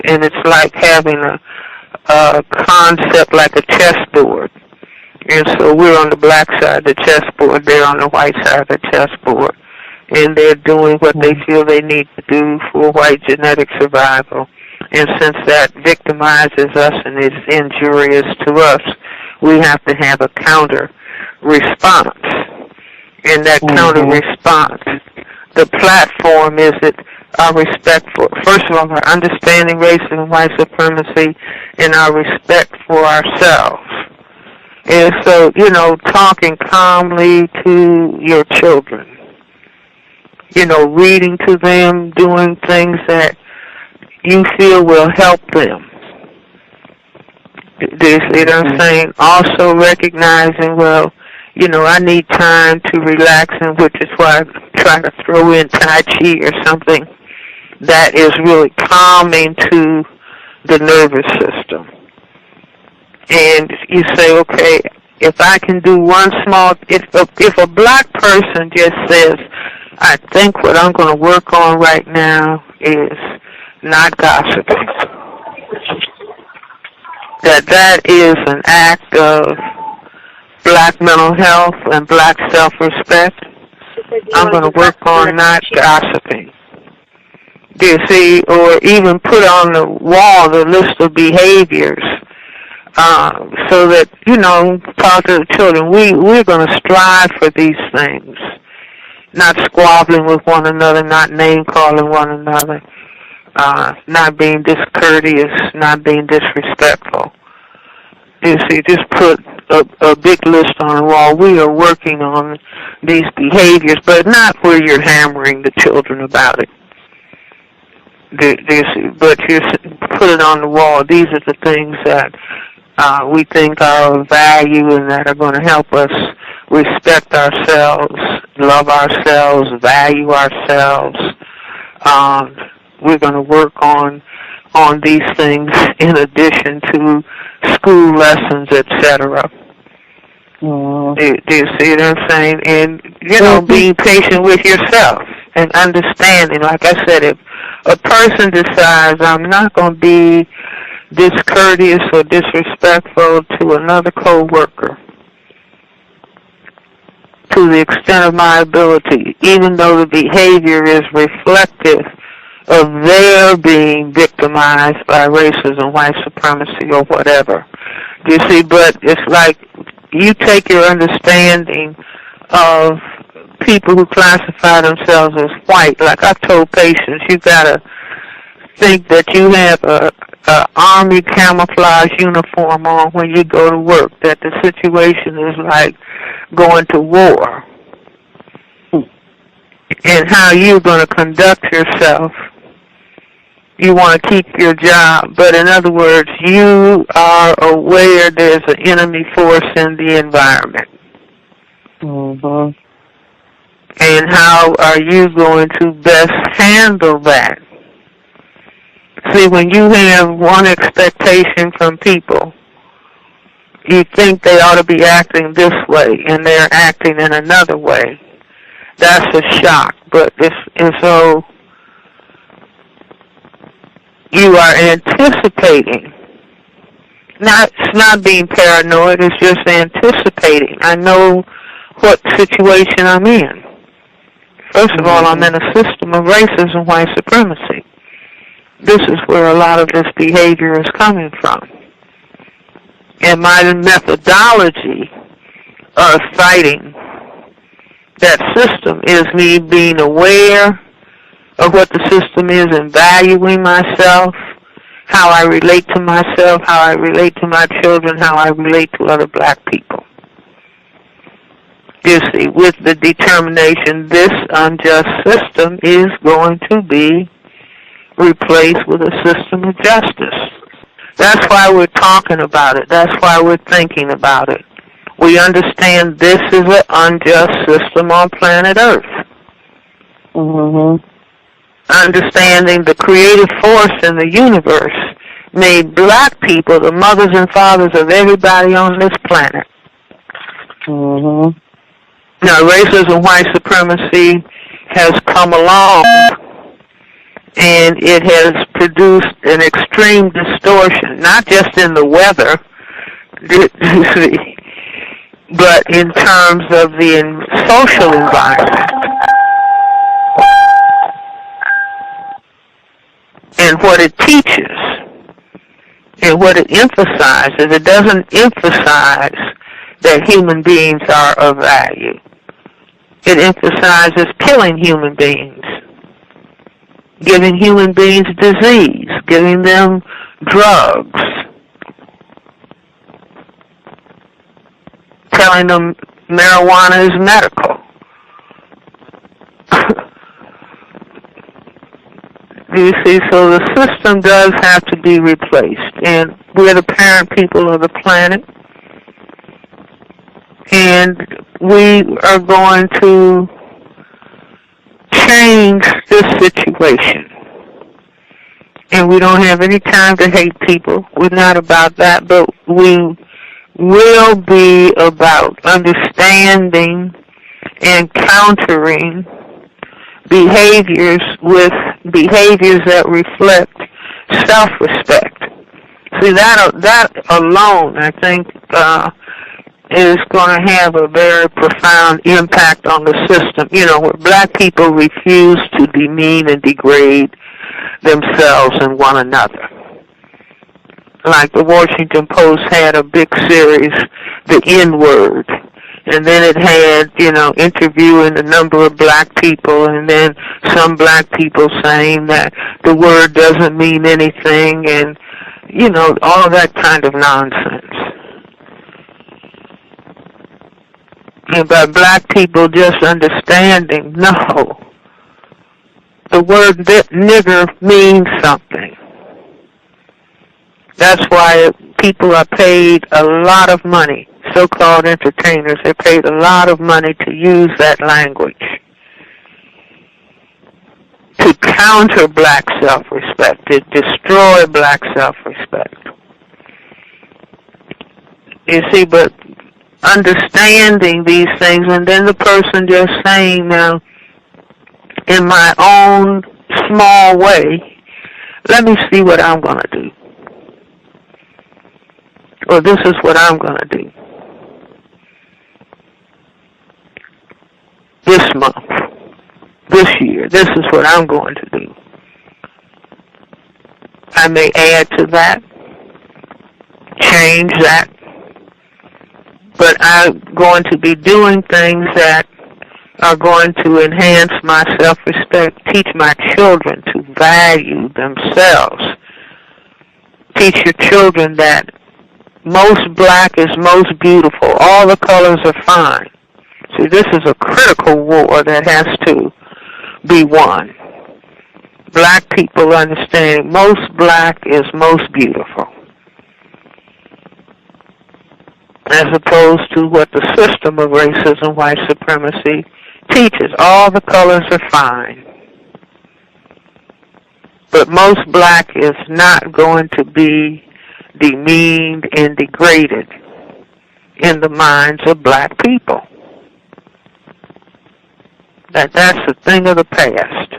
and it's like having a concept like a chessboard. And so we're on the black side of the chessboard, they're on the white side of the chessboard, and they're doing what they feel they need to do for white genetic survival. And since that victimizes us and is injurious to us, we have to have a counter response. And that counter response, the platform is that our respect for, first of all, our understanding racism and white supremacy, and our respect for ourselves. And so, talking calmly to your children, reading to them, doing things that you feel will help them. Do you see what I'm saying? Also recognizing, I need time to relax, and which is why I try to throw in Tai Chi or something that is really calming to the nervous system. And you say, okay, if I can do one small, if a black person just says, I think what I'm going to work on right now is not gossiping, that is an act of black mental health and black self-respect. I'm going to work on not gossiping. Do you see? Or even put on the wall the list of behaviors so that, talk to the children. We're going to strive for these things, not squabbling with one another, not name-calling one another, not being discourteous, not being disrespectful. You see, just put a big list on the wall. We are working on these behaviors, but not where you're hammering the children about it. But you put it on the wall. These are the things that we think are of value and that are going to help us respect ourselves, love ourselves, value ourselves. We're going to work on these things in addition to school lessons, etc. Do you see what I'm saying? And, being patient with yourself and understanding. Like I said, if a person decides I'm not going to be discourteous or disrespectful to another co-worker to the extent of my ability, even though the behavior is reflective of their being victimized by racism, white supremacy, or whatever. You see, but it's like you take your understanding of people who classify themselves as white. Like I've told patients, you got to think that you have a army camouflage uniform on when you go to work, that the situation is like going to war, and how you're going to conduct yourself. You want to keep your job, but in other words, you are aware there's an enemy force in the environment. And how are you going to best handle that? See, when you have one expectation from people, you think they ought to be acting this way, and they're acting in another way. That's a shock. And so you are anticipating. It's not being paranoid, it's just anticipating. I know what situation I'm in. First of all, I'm in a system of racism, white supremacy. This is where a lot of this behavior is coming from. And my methodology of fighting that system is me being aware of what the system is and valuing myself, how I relate to myself, how I relate to my children, how I relate to other black people. You see, with the determination this unjust system is going to be replaced with a system of justice. That's why we're talking about it. That's why we're thinking about it. We understand this is an unjust system on planet Earth. Understanding the creative force in the universe made black people the mothers and fathers of everybody on this planet. Now, racism, white supremacy has come along, and it has introduced an extreme distortion, not just in the weather, you see, but in terms of the social environment. And what it teaches and what it emphasizes, it doesn't emphasize that human beings are of value. It emphasizes killing human beings, giving human beings disease, giving them drugs, telling them marijuana is medical. You see, so the system does have to be replaced, and we're the parent people of the planet, and we are going to change this situation. And we don't have any time to hate people. We're not about that, but we will be about understanding and countering behaviors with behaviors that reflect self-respect. See, that alone, I think, is going to have a very profound impact on the system. You know, where black people refuse to demean and degrade themselves and one another. Like the Washington Post had a big series, The N-Word. And then it had, you know, interviewing a number of black people, and then some black people saying that the word doesn't mean anything, and, you know, all that kind of nonsense. And by black people just understanding, no, the word nigger means something. That's why people are paid a lot of money. So-called entertainers, they're paid a lot of money to use that language to counter black self-respect, to destroy black self-respect. You see, but understanding these things, and then the person just saying, now, in my own small way, let me see what I'm going to do. Or this is what I'm going to do. This month, this year, this is what I'm going to do. I may add to that, change that, but I'm going to be doing things that are going to enhance my self-respect, teach my children to value themselves, teach your children that most black is most beautiful, all the colors are fine. See, this is a critical war that has to be won. Black people understanding most black is most beautiful, as opposed to what the system of racism, white supremacy, teaches. All the colors are fine. But most black is not going to be demeaned and degraded in the minds of black people. That's a thing of the past.